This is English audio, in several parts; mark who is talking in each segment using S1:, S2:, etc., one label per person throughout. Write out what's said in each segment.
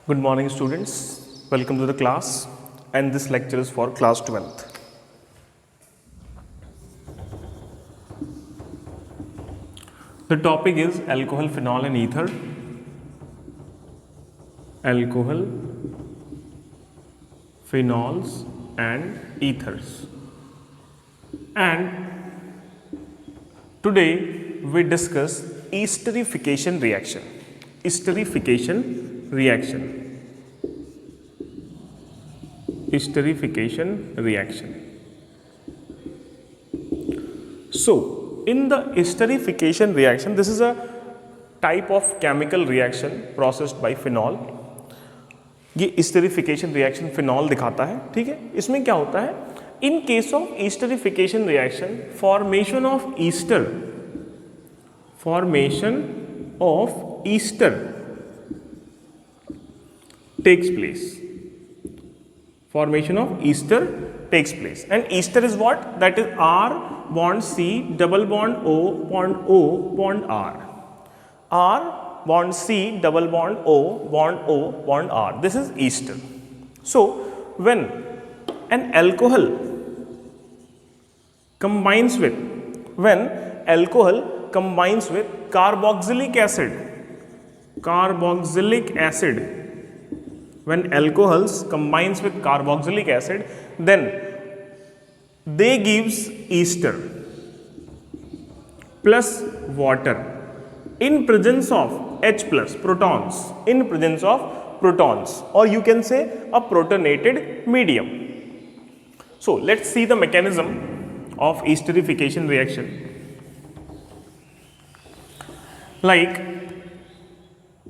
S1: Good morning, students. Welcome to the class, and this lecture is for class 12th. The topic is alcohol, phenol, and ether. Alcohol, phenols, and ethers. And today we discuss esterification reaction. Esterification reaction. Esterification reaction. So, in the esterification reaction, this is a type of chemical reaction processed by phenol. ये esterification reaction phenol दिखाता है, ठीक है? इसमें क्या होता है? In case of esterification reaction, formation of ester takes place. Formation of ester takes place, and ester is what? That is R bond C double bond O bond R. R bond C double bond O bond R. This is ester. So when an alcohol combines with carboxylic acid, when alcohols combines with carboxylic acid, then they gives ester plus water in presence of H plus protons, or you can say a protonated medium. So let's see the mechanism of esterification reaction. Like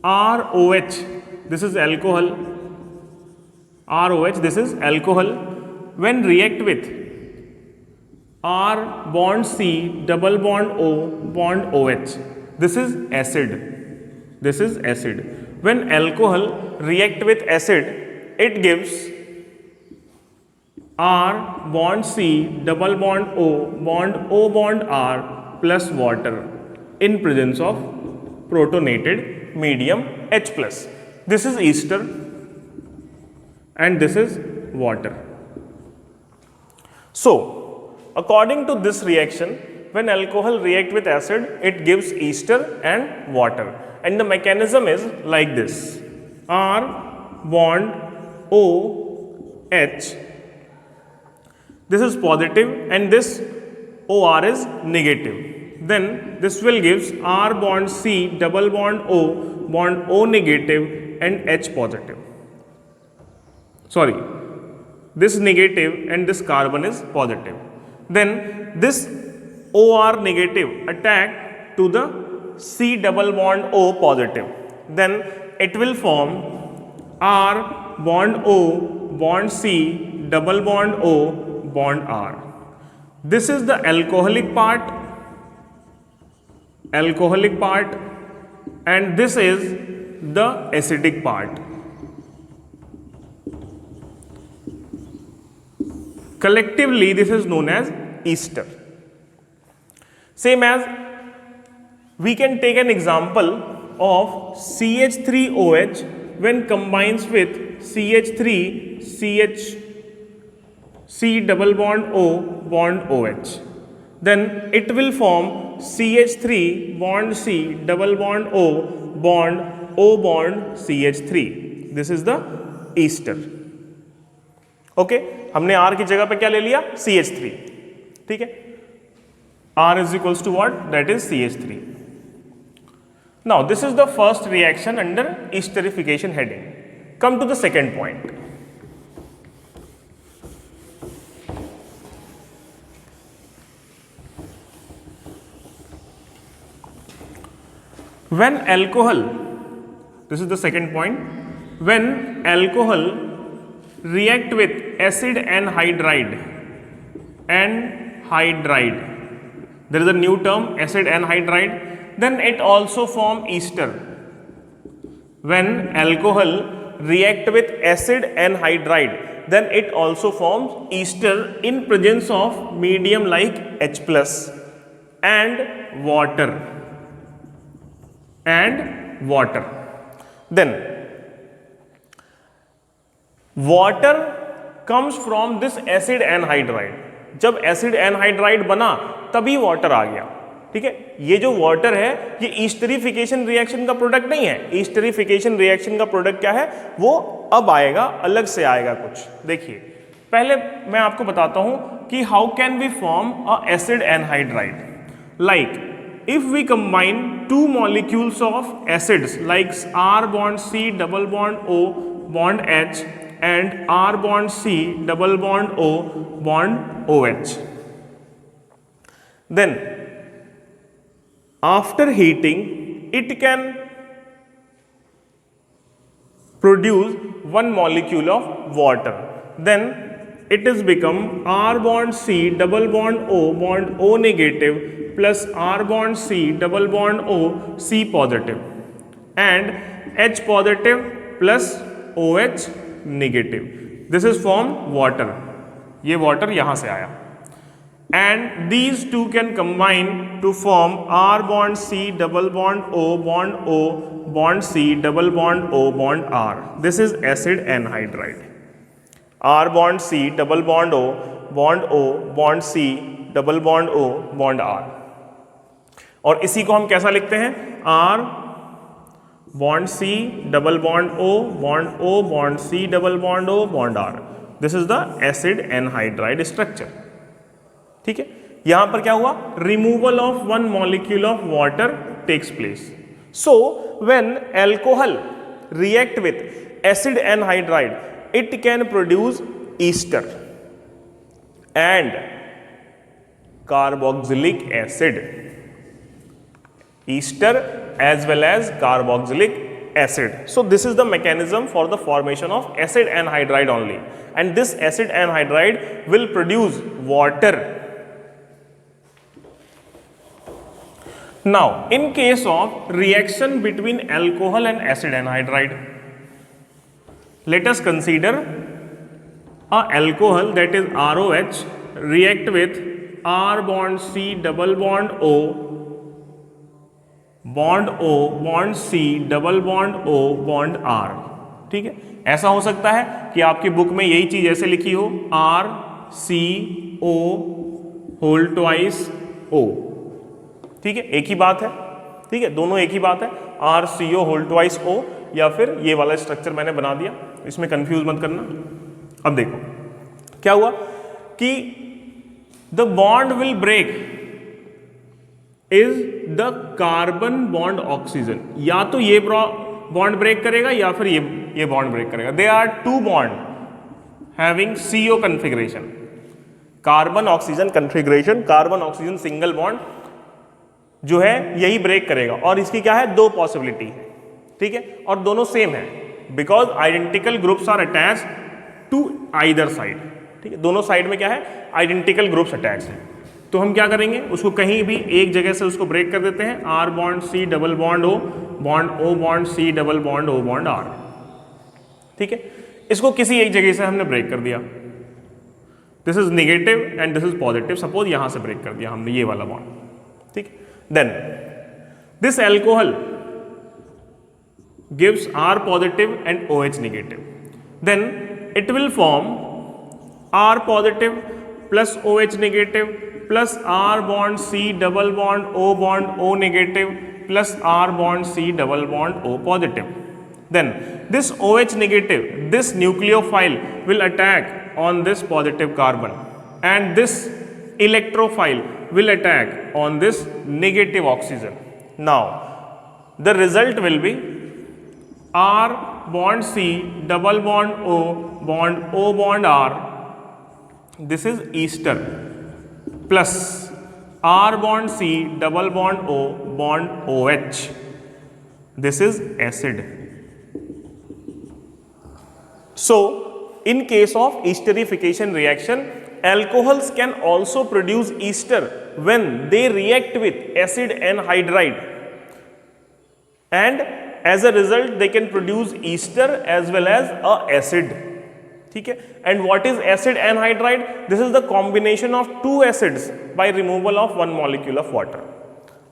S1: ROH, this is alcohol. ROH, this is alcohol. When react with R bond C double bond O bond OH, this is acid. When alcohol react with acid, it gives R bond C double bond O bond R plus water in presence of protonated medium H plus. This is ester and this is water. So according to this reaction, when alcohol react with acid, it gives ester and water, and the mechanism is like this: R bond OH, this is positive and this OR is negative. Then this will gives R bond C double bond O negative and H positive. Sorry, this negative and this carbon is positive. Then this OR negative attack to the C double bond O positive. Then it will form R bond O bond C double bond O bond R. This is the alcoholic part, and this is the acidic part. Collectively, this is known as ester. Same as we can take an example of CH3OH when combines with CH3CH C double bond O bond OH. Then it will form CH3 bond C double bond O bond CH3. This is the ester. Okay, हमने R की जगह पे क्या ले लिया? CH3. ठीक है, R is equals to what? That is CH3. Now this is the first reaction under esterification heading. Come to the second point. When alcohol, this is the second point, when alcohol react with acid anhydride, there is a new term, acid anhydride, then it also form ester. When alcohol react with acid anhydride, then it also forms ester in presence of medium like H plus and water. Then water comes from this acid anhydride, जब acid anhydride बना तभी water आ गया। ठीक है, ये जो water है ये ईस्टरिफिकेशन रिएक्शन का प्रोडक्ट नहीं है। ईस्टरिफिकेशन रिएक्शन का प्रोडक्ट क्या है, वो अब आएगा, अलग से आएगा कुछ। देखिए पहले मैं आपको बताता हूं कि how can we form a acid anhydride. Like if we combine two molecules of acids like R bond C double bond O bond H and R bond C double bond O bond OH, then after heating it can produce one molecule of water, then it is become R bond C double bond O bond O negative plus R bond C double bond O C positive and H positive plus OH negative. This is formed water, ये water यहाँ से आया, and these two can combine to form R bond C double bond O bond O bond C double bond O bond R. This is acid anhydride. R bond C double bond O bond O bond C double bond O bond R. और इसी को हम कैसा लिखते हैं, R bond C double bond O bond C double bond O bond R. This is the acid anhydride structure. ठीक है, यहां पर क्या हुआ, removal of one molecule of water takes place. So when alcohol react with acid anhydride it can produce ester and carboxylic acid, ester as well as carboxylic acid. So this is the mechanism for the formation of acid anhydride only, and this acid anhydride will produce water. Now in case of reaction between alcohol and acid anhydride, let us consider a alcohol, that is ROH, react with R bond C double bond O bond C double bond O bond R. ठीक है, ऐसा हो सकता है कि आपकी book में यही चीज ऐसे लिखी हो, R C O whole twice O. ठीक है, एक ही बात है. ठीक है, दोनों एक ही बात है, RCO होल ट्वाइस O, या फिर ये वाला स्ट्रक्चर मैंने बना दिया, इसमें कंफ्यूज मत करना. अब देखो क्या हुआ कि the bond will break is the carbon bond oxygen. या तो ये बॉन्ड ब्रेक करेगा या फिर ये बॉन्ड ब्रेक करेगा. They are two bond having CO configuration, carbon oxygen configuration. Carbon oxygen single bond जो है यही ब्रेक करेगा, और इसकी क्या है, दो पॉसिबिलिटी है. ठीक है, और दोनों सेम है because identical groups are attach to either side. ठीक है, दोनों साइड में क्या है, आइडेंटिकल ग्रुप्स अटैच है. तो हम क्या करेंगे, उसको कहीं भी एक जगह से उसको ब्रेक कर देते हैं. R bond C double bond O bond C double bond O bond R. ठीक है, इसको किसी एक जगह से हमने ब्रेक कर दिया. This is negative and this is positive. Suppose यहां से ब्रेक कर दिया हमने ये वाला बॉन्ड. ठीक, then this alcohol gives R positive and OH negative. Then it will form R positive plus OH negative plus R bond C double bond O negative plus R bond C double bond O positive. Then this OH negative, this nucleophile will attack on this positive carbon, and this electrophile will attack on this negative oxygen. Now the result will be R bond C double bond O bond R, this is ester, plus R bond C double bond O bond OH, this is acid. So in case of esterification reaction, alcohols can also produce ester when they react with acid anhydride, and as a result they can produce ester as well as a acid. ठीक है, and what is acid anhydride? This is the combination of two acids by removal of one molecule of water.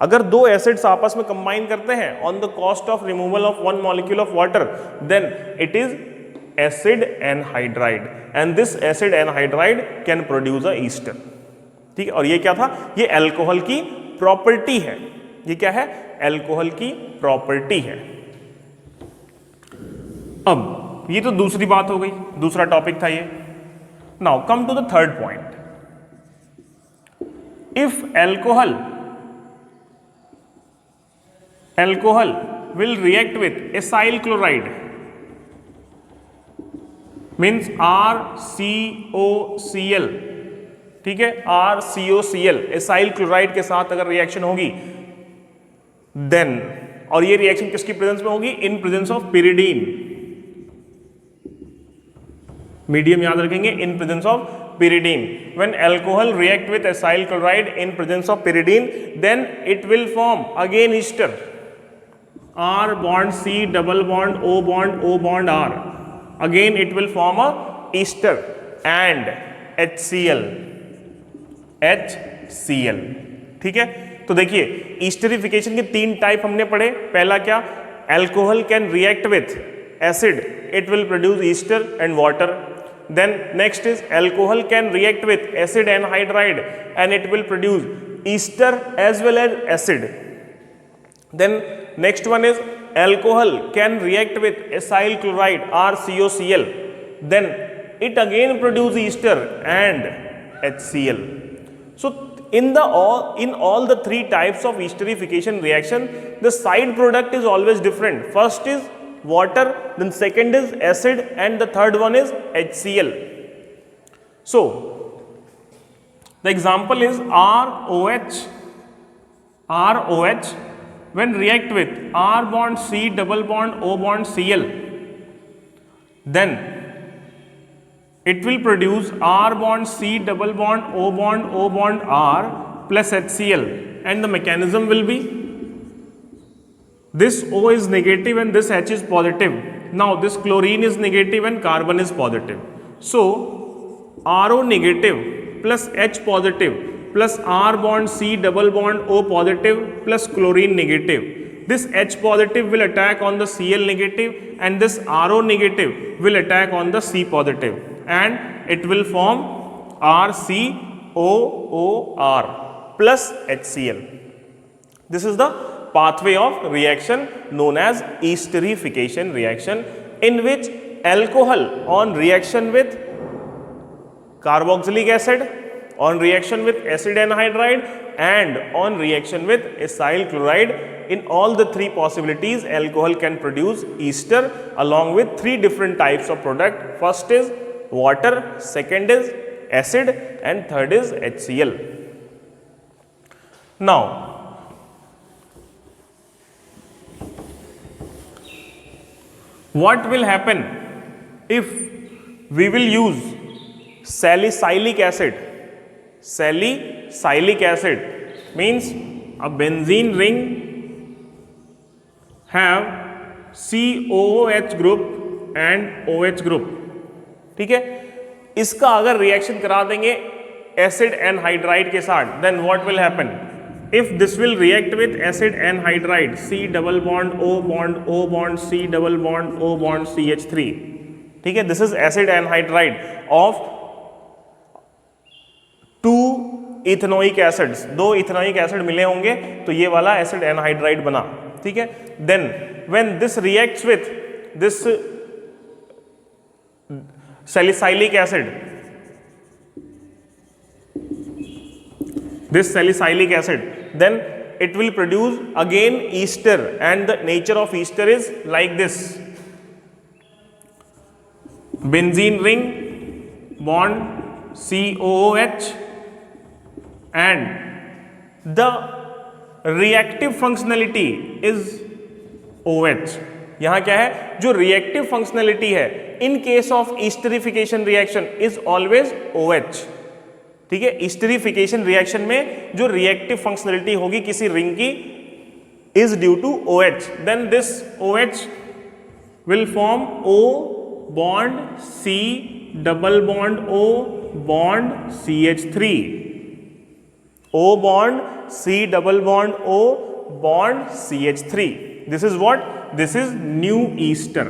S1: अगर दो acids आपस में combine करते हैं on the cost of removal of one molecule of water, then it is acid anhydride and this acid anhydride can produce a ester. ठीक है, और ये क्या था, ये अल्कोहल की प्रॉपर्टी है. ये क्या है, अल्कोहल की प्रॉपर्टी है. अब ये तो दूसरी बात हो गई, दूसरा टॉपिक था ये. Now come to the third point. If alcohol will react with acyl chloride means RCOCl. ठीक है, RCOCl acyl chloride के साथ अगर रिएक्शन होगी देन, और ये रिएक्शन किसकी प्रेजेंस में होगी, in presence of pyridine. Medium याद रखेंगे, in presence of pyridine. When alcohol react with acyl chloride in presence of pyridine, then it will form again ester. R bond C double bond O bond O bond R. Again it will form a ester and HCl. HCl. ठीक है, तो देखिए ईस्टरिफिकेशन के तीन type हमने पढ़े. पहला क्या, alcohol can react with acid, it will produce Easter and water. Then next is alcohol can react with acid anhydride and it will produce ester as well as acid. Then next one is alcohol can react with acyl chloride RCOCl. Then it again produce ester and HCl. So in all the three types of esterification reaction, the side product is always different. First is water, then second is acid and the third one is HCl. So the example is ROH when react with R bond C double bond O bond Cl, then it will produce R bond C double bond O bond R plus HCl, and the mechanism will be this O is negative and this H is positive. Now this chlorine is negative and carbon is positive. So RO negative plus H positive plus R bond C double bond O positive plus chlorine negative. This H positive will attack on the Cl negative and this RO negative will attack on the C positive and it will form RCOOR plus HCl. This is the pathway of reaction known as esterification reaction, in which alcohol on reaction with carboxylic acid, on reaction with acid anhydride and on reaction with acyl chloride, in all the three possibilities alcohol can produce ester along with three different types of product. First is water, second is acid and third is HCl. Now what will happen if we will use salicylic acid? Salicylic acid means a benzene ring have COOH group and OH group. ठीक है, इसका अगर reaction करा देंगे acid anhydride के साथ, then what will happen? If this will react with acid anhydride C double bond O bond C double bond O bond CH3. ठीक है, this is acid anhydride of two ethanoic acids, दो ethanoic acid मिले होंगे तो ये वाला acid anhydride बना. ठीक है, then when this reacts with this salicylic acid, then it will produce again ester and the nature of ester is like this: benzene ring bond COOH and the reactive functionality is OH. यहां क्या है, जो reactive functionality है in case of esterification reaction is always OH. ठीक है, esterification reaction में जो reactive functionality होगी किसी रिंग की is due to OH. Then this OH will form O bond C double bond O bond CH3. O bond C double bond O bond CH3. This is what? This is new ester.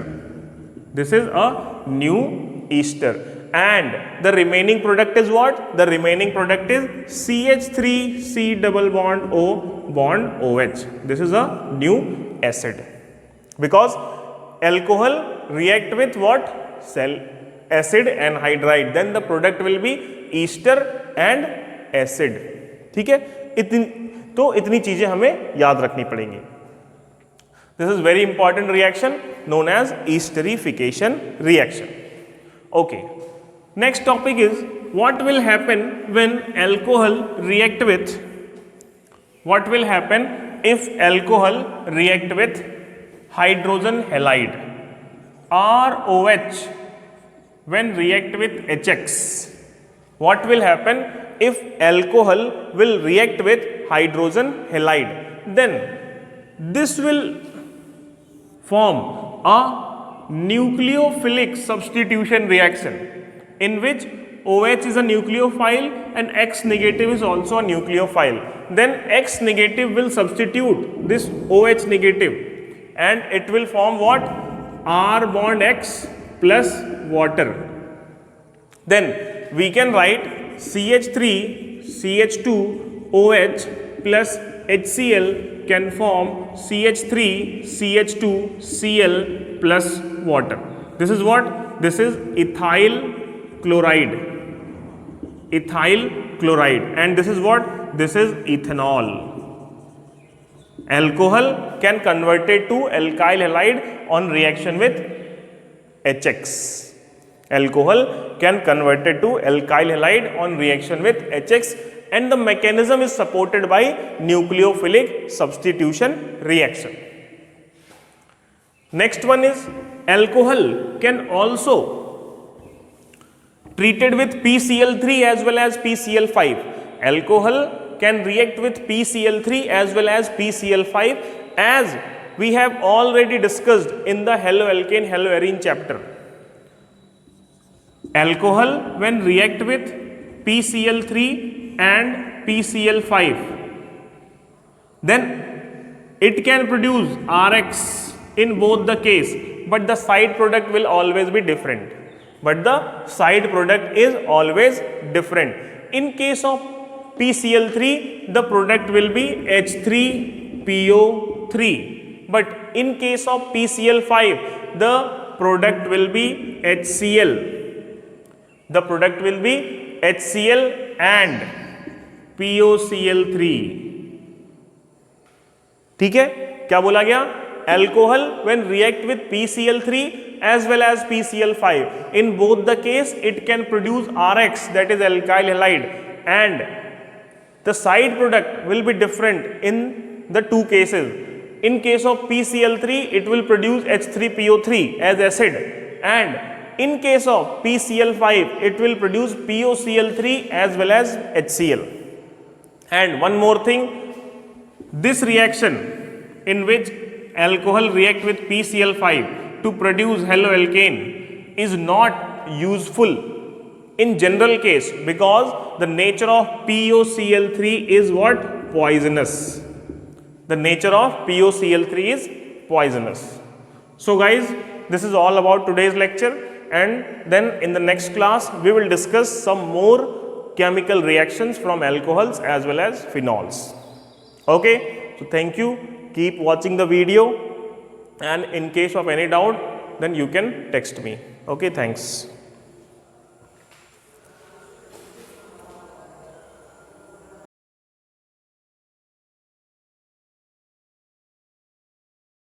S1: This is a new ester. And the remaining product is what? The remaining product is CH3 C double bond O bond OH. This is a new acid. Because alcohol react with what? Cell acid and hydride. Then the product will be ester and acid. ठीक है, इतनी चीजें हमें याद रखनी पड़ेंगी. This is very important reaction known as esterification reaction. Okay. Next topic is what will happen when alcohol react with, what will happen if alcohol react with hydrogen halide, ROH, when react with HX. What will happen if alcohol will react with hydrogen halide? Then this will form a nucleophilic substitution reaction in which OH is a nucleophile and X negative is also a nucleophile. Then X negative will substitute this OH negative and it will form what? R bond X plus water. Then we can write CH3 CH2 OH plus HCl can form CH3 CH2 Cl plus water. This is what? This is ethyl chloride. Ethyl chloride. And this is what? This is ethanol. Alcohol can convert it to alkyl halide on reaction with HX. Alcohol can convert it to alkyl halide on reaction with HX, and the mechanism is supported by nucleophilic substitution reaction. Next one is alcohol can also treated with PCl3 as well as PCl5. Alcohol can react with PCl3 as well as PCl5, as we have already discussed in the haloalkane haloarine chapter. Alcohol when react with PCl3 and PCl5, then it can produce RX in both the case, but the side product will always be different. But the side product is always different. In case of PCl3, the product will be H3PO3. But in case of PCl5, the product will be HCl. The product will be HCl and POCl3. ठीक है, क्या बोला गया? Alcohol when react with PCl3 as well as PCl5, in both the case it can produce RX, that is alkyl halide, and the side product will be different in the two cases. In case of PCl3, it will produce H3PO3 as acid, and in case of PCl5, it will produce POCl3 as well as HCl. And one more thing, this reaction in which alcohol react with PCl5 to produce haloalkane is not useful in general case, because the nature of POCl3 is what? Poisonous. The nature of POCl3 is poisonous. So guys, this is all about today's lecture, and then in the next class we will discuss some more chemical reactions from alcohols as well as phenols. Okay, so thank you. Keep watching the video, and in case of any doubt, then you can text me. Okay, thanks.